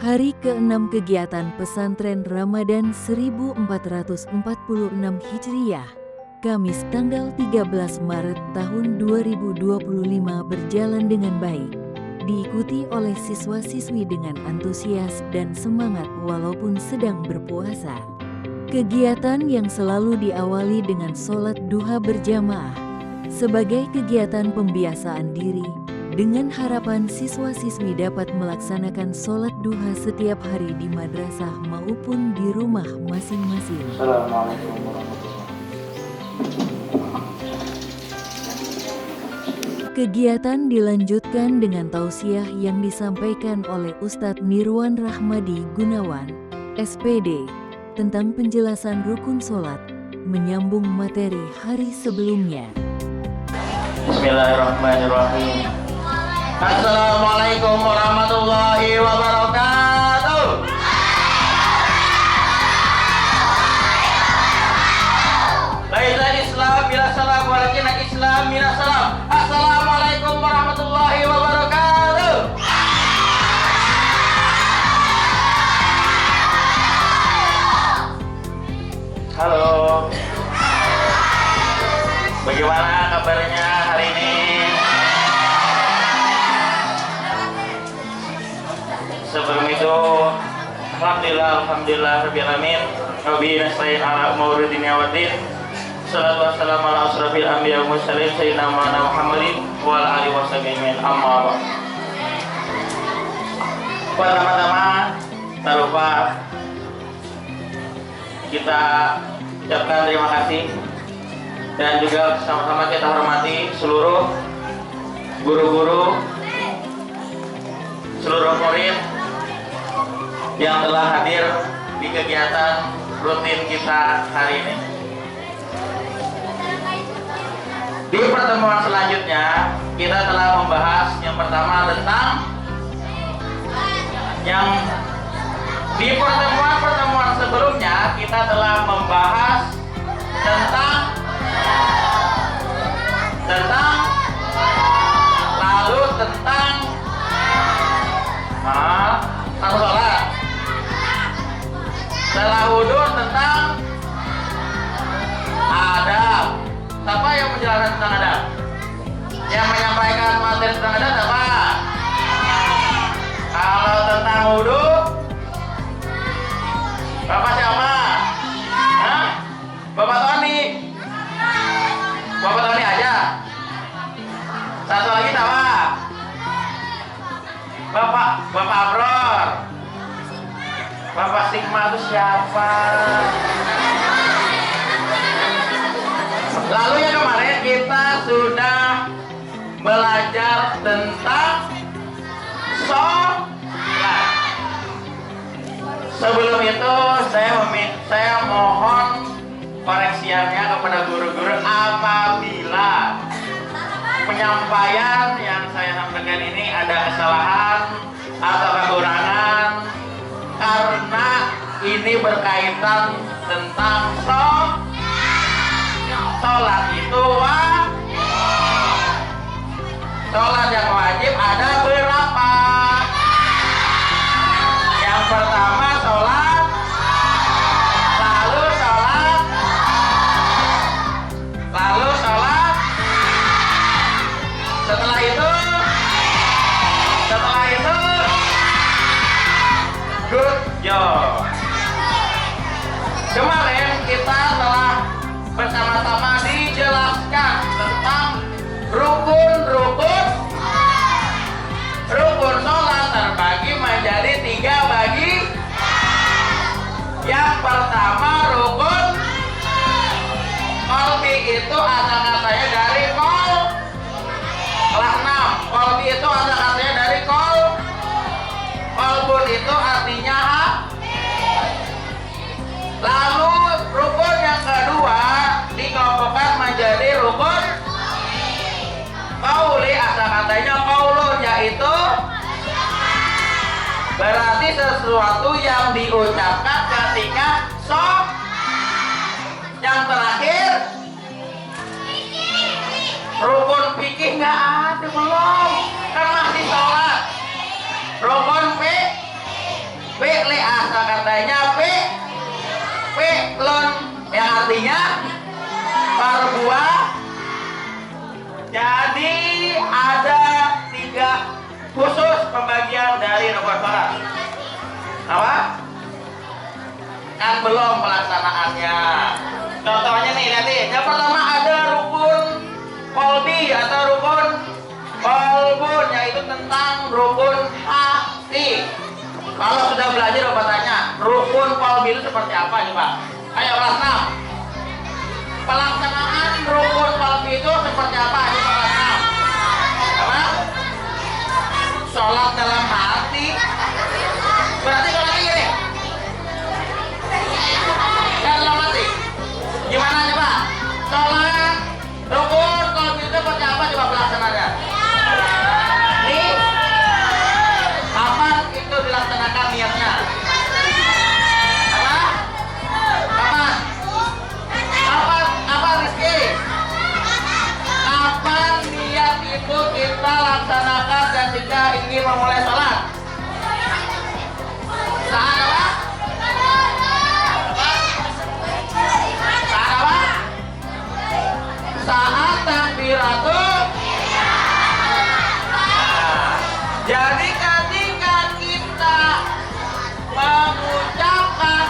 Hari ke-6 kegiatan pesantren Ramadan 1446 Hijriah, Kamis tanggal 13 Maret tahun 2025 berjalan dengan baik, diikuti oleh siswa-siswi dengan antusias dan semangat walaupun sedang berpuasa. Kegiatan yang selalu diawali dengan sholat duha berjamaah sebagai kegiatan pembiasaan diri, dengan harapan siswa-siswi dapat melaksanakan sholat duha setiap hari di madrasah maupun di rumah masing-masing. Assalamualaikum warahmatullahi wabarakatuh. Kegiatan dilanjutkan dengan tausiah yang disampaikan oleh Ustadz Nirwan Rahmadi Gunawan, SPD, tentang penjelasan rukun sholat, menyambung materi hari sebelumnya. Bismillahirrahmanirrahim. Assalamualaikum warahmatullahi wabarakatuh. Laisa Islam bila salam walakin Islam bila salam. Assalamualaikum warahmatullahi wabarakatuh. Halo. Bagaimana kabarnya hari ini? Sebelum itu, alhamdulillah rabbil alamin. Wabihi nasta'in ala umuri dunya waddin. Shalatu wassalamu ala asrofil anbiya wal mursalin sayyidina Muhammadin wa ala alihi washabihi amma ba'd. Pertama-tama, tak lupa kita ucapkan terima kasih dan juga sama-sama kita hormati seluruh guru-guru, seluruh murid yang telah hadir di kegiatan rutin kita hari ini. Di pertemuan selanjutnya kita telah membahas yang pertama tentang di pertemuan sebelumnya kita telah membahas tentang sholat. Setelah wudhu tentang adab. Siapa yang menjelaskan tentang adab? Yang menyampaikan materi tentang adab siapa? Kalau tentang wudhu, Bapak siapa? Hah? Bapak Tony. Bapak Tony aja. Satu lagi siapa? Bapak Abror. Bapak Sigma itu siapa? Lalu yang kemarin kita sudah belajar tentang sholat. Sebelum itu saya mohon koreksiannya kepada guru-guru apabila penyampaian yang saya sampaikan ini ada kesalahan atau kekurangan, karena ini berkaitan tentang sholat itu sholat yang wajib ada berapa? Yang pertama sholat, lalu sholat, setelah itu good job. Kemarin kita telah bersama-sama dijelaskan tentang rukun sholat terbagi menjadi 3 bagi. Yang pertama rukun qalbi, itu asal-asalnya dari kelas 6. Qalbi itu asal-asalnya dari qalbun, itu artinya lalu rukun yang kedua dikelompokkan menjadi rukun qauli, asal katanya qaulun, yaitu berarti sesuatu yang diucapkan ketika sholat. Yang terakhir rukun fikih nggak ada, belum, kan masih sholat. Rukun Tandainya fi'lun yang artinya berbuat. Jadi ada 3 khusus pembagian dari rukun salat. Apa? Kan belum pelaksanaannya. Contohnya nih, lihat nih. Yang pertama ada rukun qalbi atau rukun qalbun, yaitu tentang rukun hati. Kalau sudah belajar tanya, rukun qalbi itu seperti apa nih Pak? Ayo kelas 6. Pelaksanaan rukun qalbi itu seperti apa? Ini kelas 6. Apa? Sholat dalam hati. Berarti kalau gini. Ya dalam hati. Gimana coba? Sholat rukun qalbi itu seperti apa coba pelaksanaannya? Nih. Kapan itu dilaksanakan niatnya? Apa? Kapan? Apa Rizky? Kapan niat itu kita laksanakan ketika ingin memulai sholat? Saat apa? Saat apa? Saat takbiratul. Jadi ketika kita mengucapkan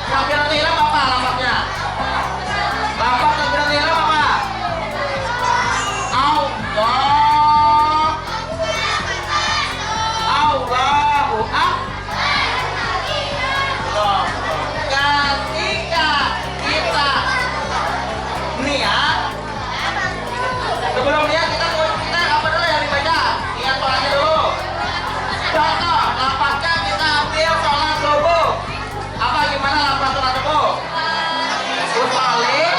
takbiratul ihram apa lafaznya? Lafaz takbiratul ihram apa? Allahu Akbar. Ketika kita niat, sebelum niat kita apa dulu yang dibaca? Niat sholatnya dulu. Contoh, lafaznya kita ambil sholat subuh. Apa gimana lafaz sholat subuh? Usalli.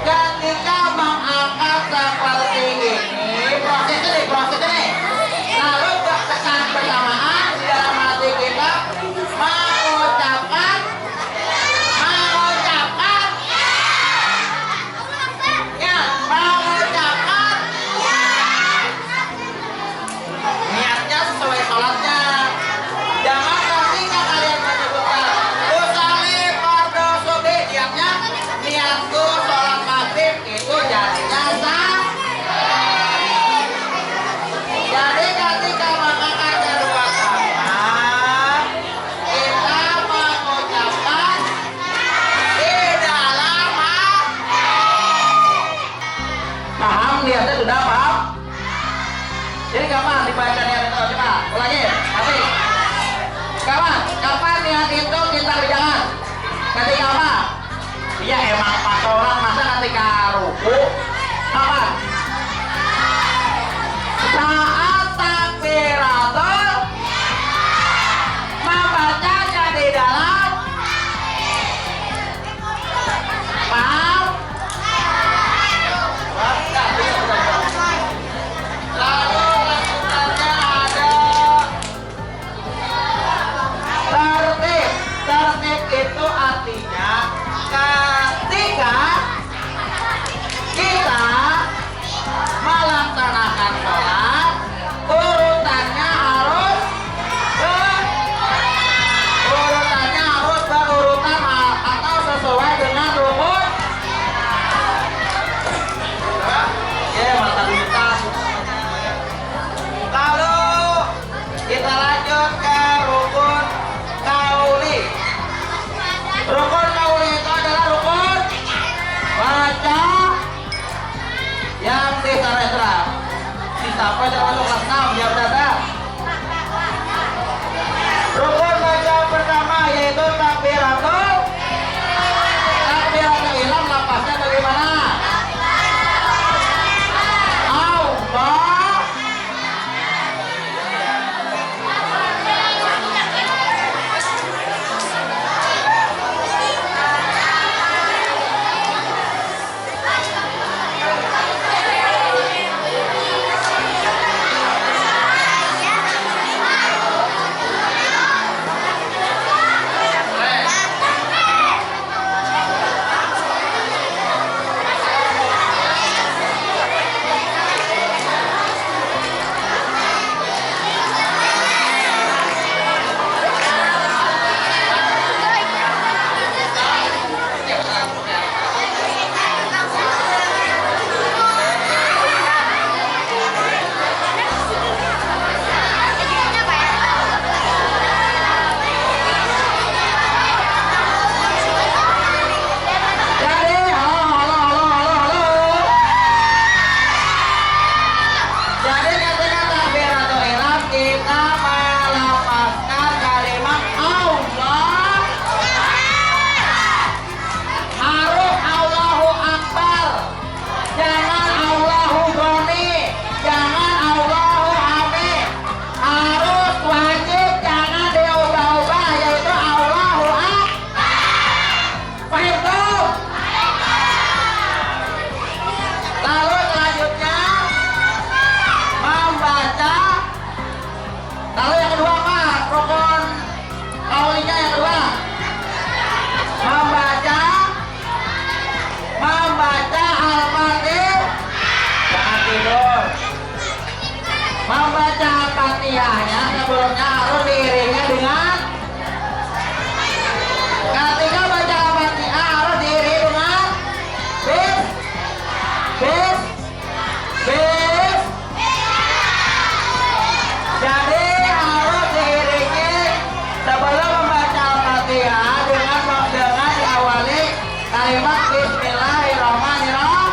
Ketika mengangkat seperti ini, prosesnya nih. Lalu saat bersamaan di dalam hati kita mengucapkan niatnya sesuai sholatnya. Jangan ketika kalian menyebutkan usalli fardhu subhi, niatnya niatku sholat biasa sudah paham? Jadi kapan dibacanya itu? Coba ulangi, tapi kapan niat itu kita kerjakan? Ketika apa? Iya emang pas orang masa ketika ruku kapan? Saat takbiratul membacanya di dalam paham? Lalu lanjutannya ada tertib. Tertib itu artinya ketika kita melaksanakan sholat, urutannya harus berurutan atau sesuai dengan rukun. Ya, mata duitan. Lalu kita lanjut ke rukun kauli. Rukun kauli itu adalah rukun baca yang disara-sara. Sampai termasuk kelas 6 ya berada. Rukun baca pertama yaitu takbiratul ihram, lapasnya bagaimana? Allah. sebelumnya harus diiringi dengan ketika baca Al-Fatihah harus diiringi dengan bis. Jadi harus diiringi sebelum membaca Al-Fatihah dengan diawali kalimat Bismillahirrahmanirrahim.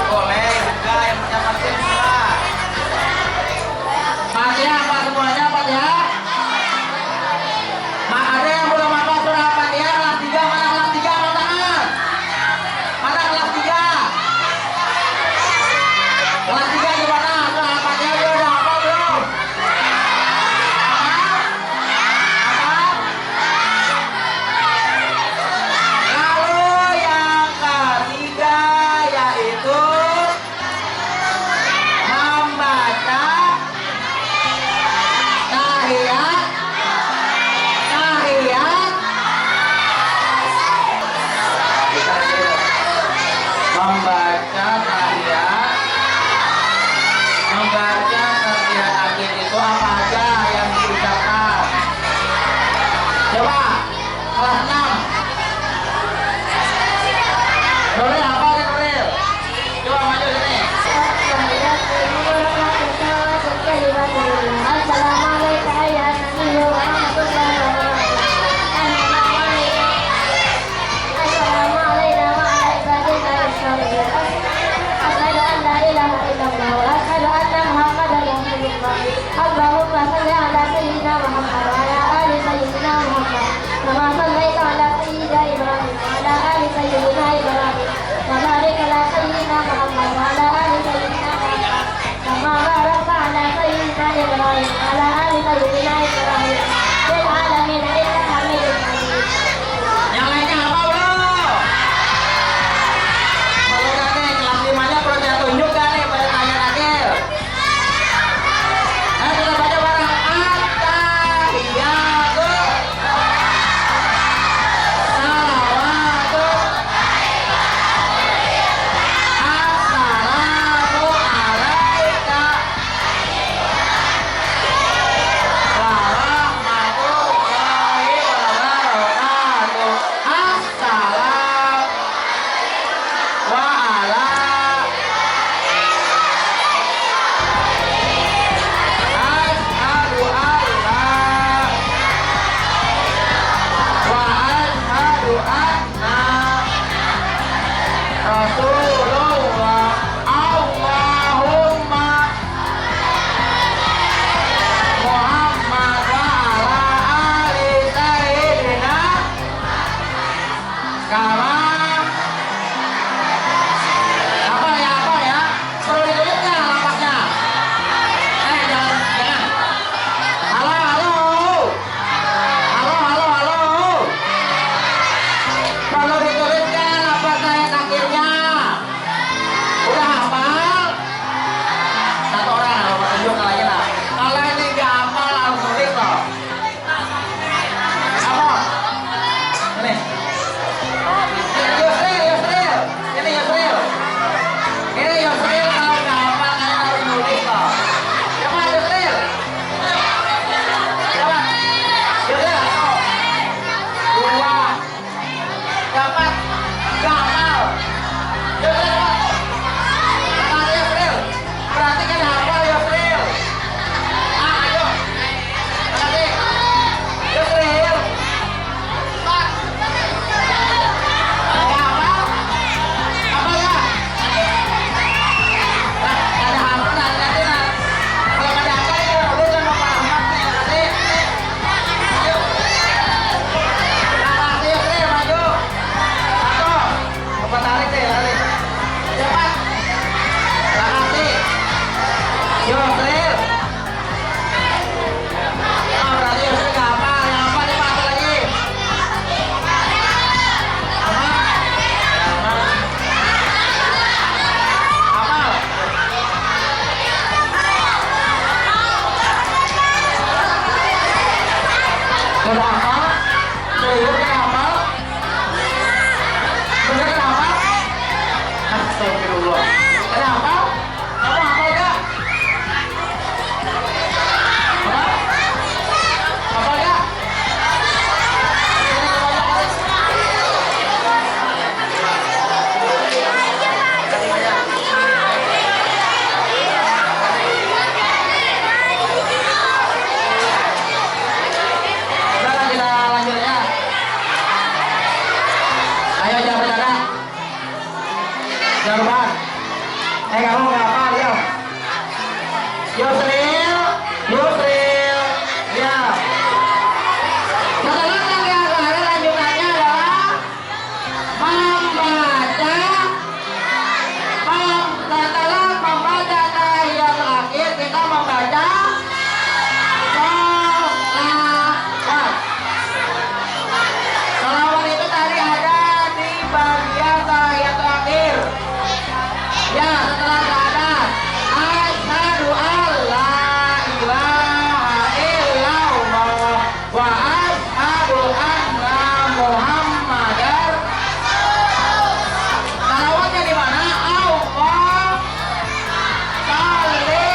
Boleh juga yang punya Bismillah. Fatihah apa semuanya Fatihah? Ada yang belum hafal surah Fatihah kelas 3, mana kelas 3 angkat tangan? Mana kelas 3? Kelas 3 gimana? Surah Fatihah dia udah hafal belum? Hafal? Lalu yang ketiga yaitu membaca tahiyat akhir itu apa aja yang diucapkan? Coba kelas 6 Nuril apa nih Nuril? Coba maju sini. Assalamualaikum warahmatullahi wabarakatuh. Yusril. Berarti kan hafal Yusril. Ayo. Berarti Yusril. Pak. Ada hafal? Hafal nggak? Ada hafal nanti nah. Kalau ada hafal ya udah sama Pak Ahmad nih. Nanti. Ayo. Makasih Yusril, maju. Satu. Coba tarik deh, tarik. Cepat. Makasih. Yusril. Oh, berarti Yusril nggak hafal. Yang hafal nih Pak, satu lagi. Hafal. Sudah hafal? Serius kan hafal? Bener kan hafal? Astagfirullah. Ada hafal? Kamu hafal gak? Hafal? Hafal gak? Sini ke bawah. Udah kita lanjut ya. Ayo jangan bercanda. Jangan lupa. Kamu nggak apa ya? Yusril, Yusril, ya. Setelah yang terakhir lanjutannya adalah membaca. Setelah membaca tahiyat terakhir kita membaca sholawat. Sholawat itu tadi ada di bagian tahiyat terakhir. Ya, setelah ada asyhadu alla ilaha illallah wa asyhadu anna muhammadar. Salawatnya di mana? Allah salli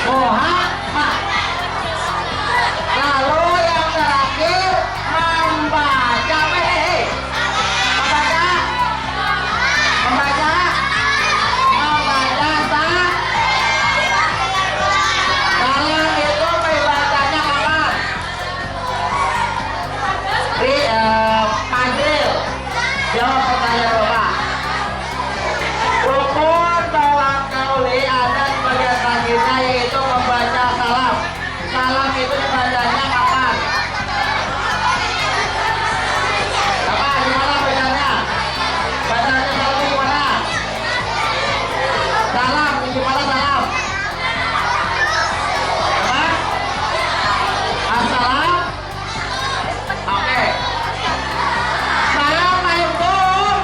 Muhammad. Lalu yang terakhir membaca apa nih? Membaca salam itu bacanya kapan? Fajril. Jawab pertanyaan Bapak. Rukun tolak kauli ada di bagian terakhirnya yaitu membaca salam. Salam itu dibacanya kapan? Kapan? Gimana bacanya? Bacanya salam itu gimana? Salam, gimana salam? Apa? Assalam? Oke. Assalamualaikum.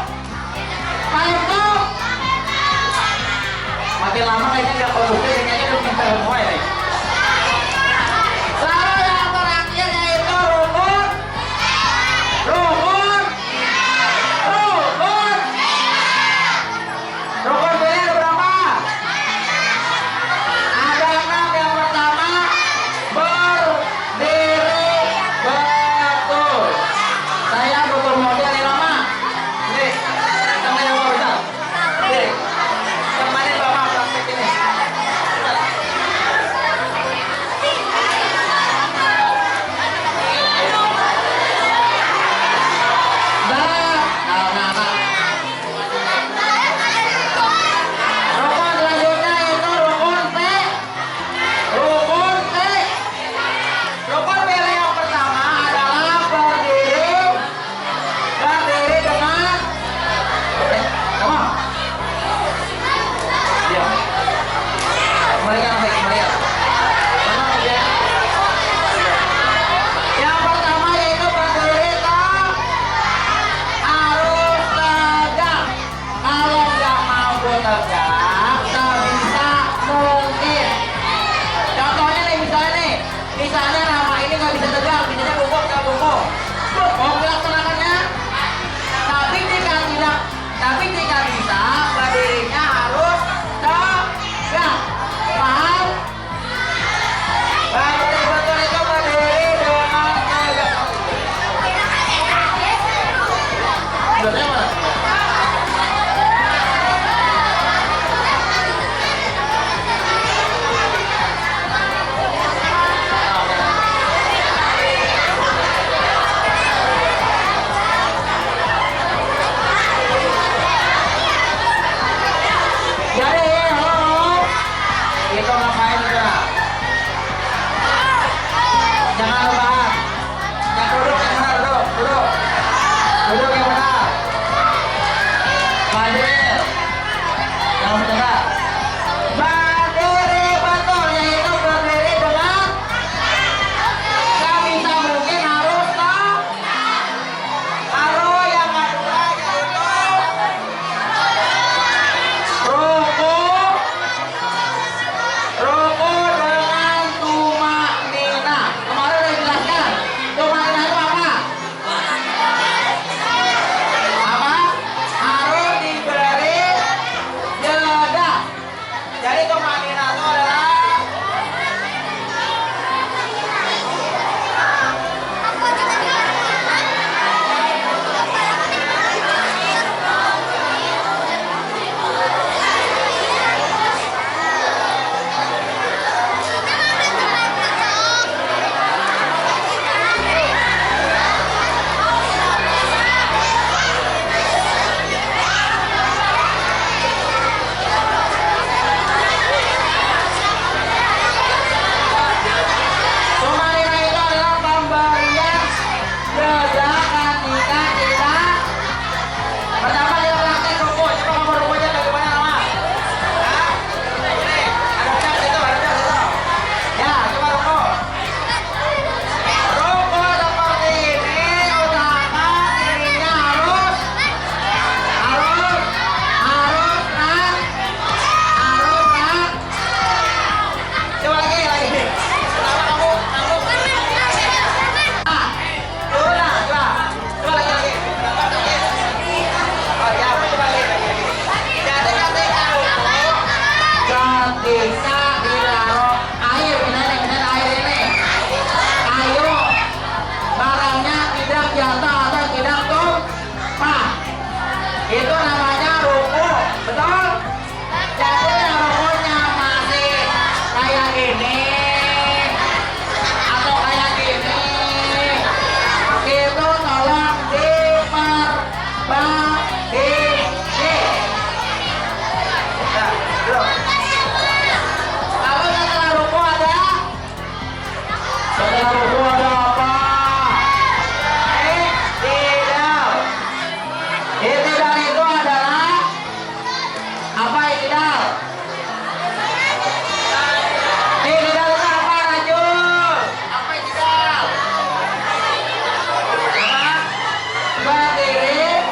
berdiri,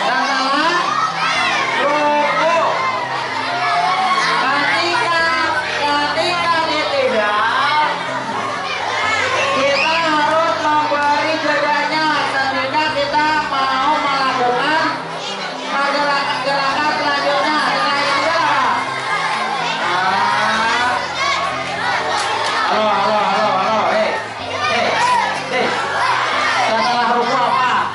setelah ruku. Ketika ditindak, kita harus memberi jedanya ketika kita mau melakukan gerakan selanjutnya. Setelah itu adalah halo, hei, setelah ruku apa?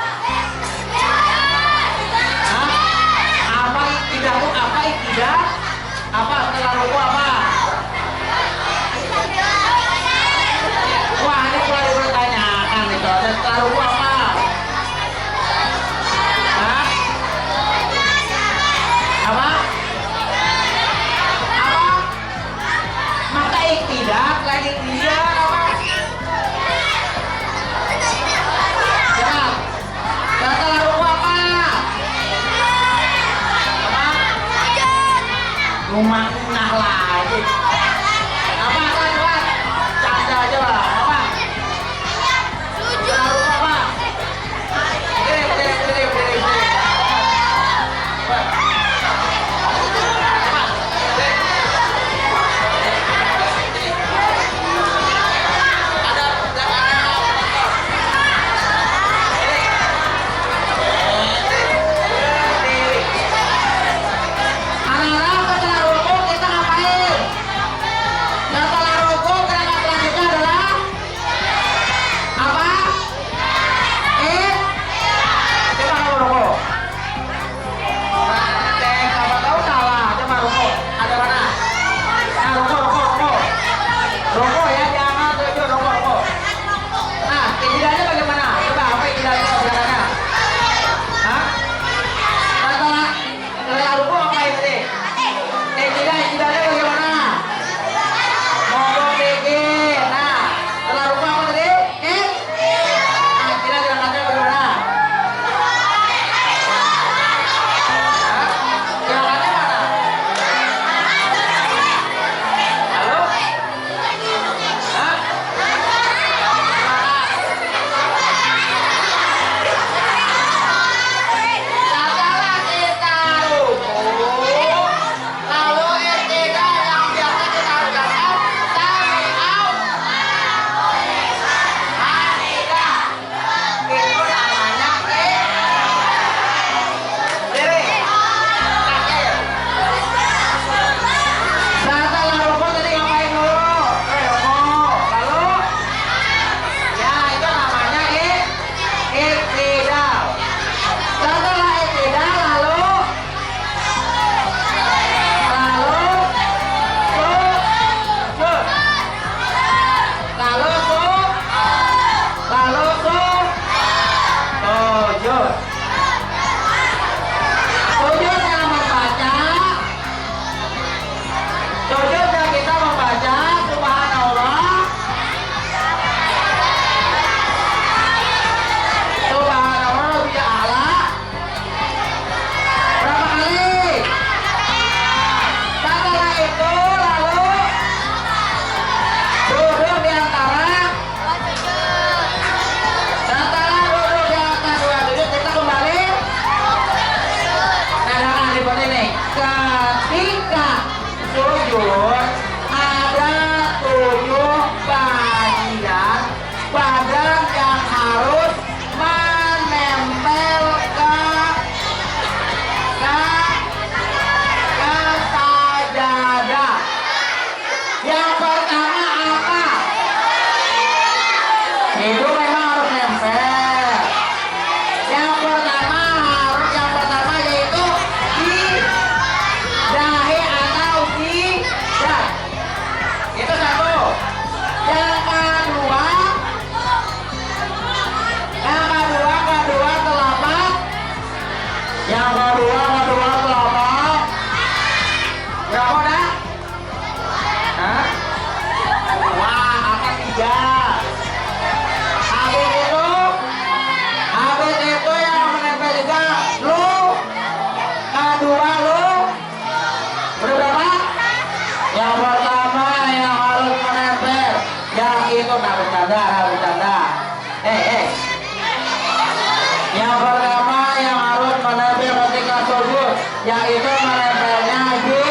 yaitu menempelnya di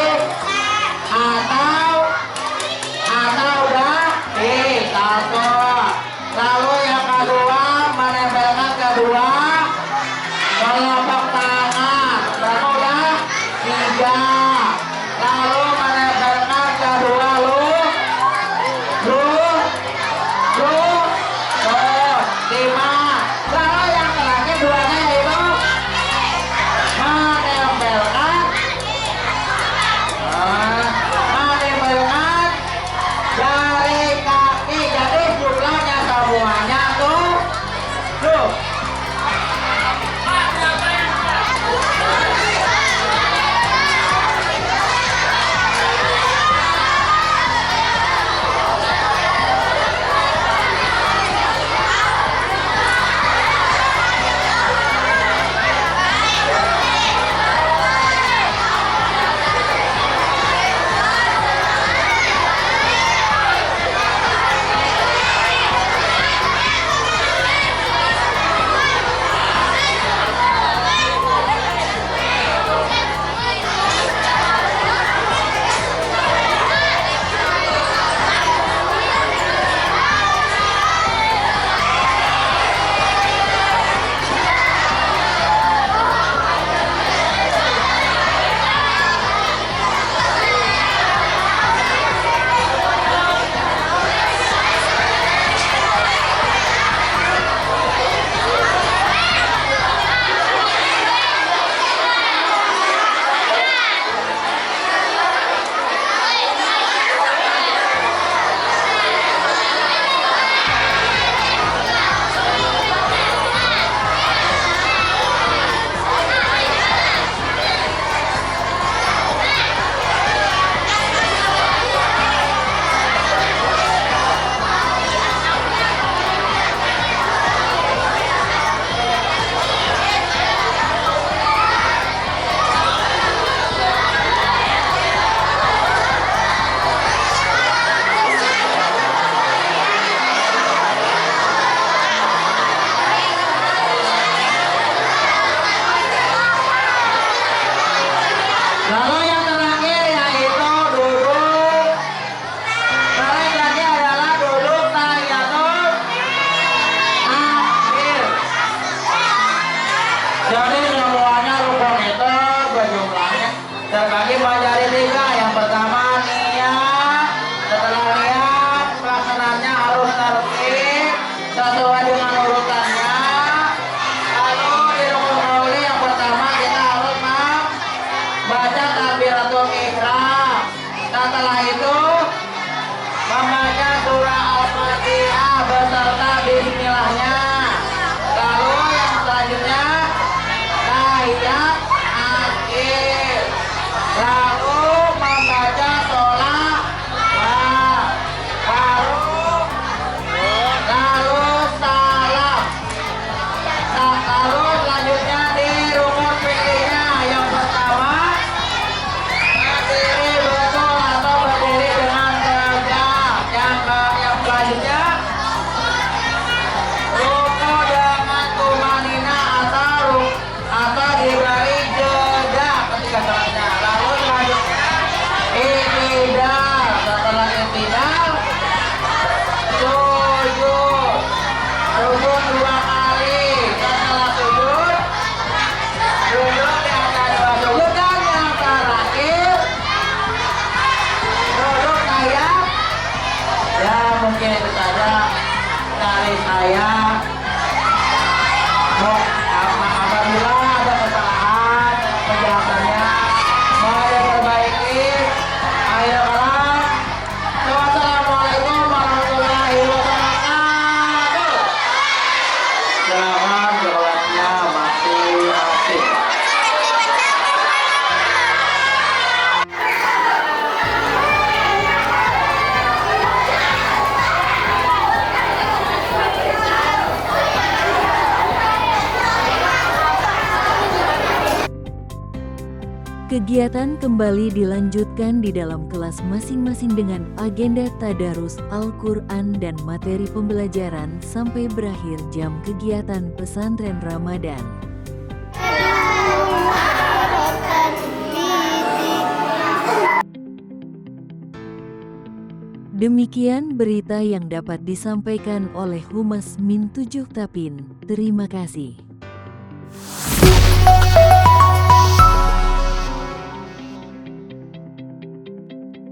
atau di satu. Lalu yang kedua menempelkan kedua kelopak tangan, udah tiga. Lalu menempelkan kedua lima. Lalu yang terakhir duanya yaitu menempelkan jari kaki. Jadi jumlahnya semuanya tuh. Lalu yang terakhir yaitu duduk. Yang terakhir adalah duduk tahiyatul akhir. Jadi semuanya rukun itu berjumlahnya terbagi menjadi tiga. Yang pertama niat. Setelah niat pelaksanaannya harus tertib sesuai dengan urutannya. Lalu di rukun qauli yang pertama kita harus baca takbiratul ihram. Setelah itu membaca surah Al-Fatihah beserta bismillahnya. Lalu yang selanjutnya tahiyat akhir. Lalu membaca sholawat. Lalu salam. Lalu selanjutnya di rukun fikihnya yang pertama berdiri betul atau berdiri dengan tegak. Yang selanjutnya ruku dengan tumanina atau diberi jeda ketika sholatnya. Lalu selanjutnya i'tidal. Setelah i'tidal sujud dua kali. Setelah sujud duduk di atas dua sujud. Dan yang terakhir duduk kayak ya mungkin itu saja dari saya. Apabila ada kesalahan penjelasannya mau diperbaiki. Akhir kalam. Wassalamualaikum warahmatullahi wabarakatuh. Selamat sholatnya masing-masing. Kegiatan kembali dilanjutkan di dalam kelas masing-masing dengan agenda tadarus Al-Quran dan materi pembelajaran sampai berakhir jam kegiatan pesantren Ramadan. Demikian berita yang dapat disampaikan oleh Humas Min 7 Tapin. Terima kasih.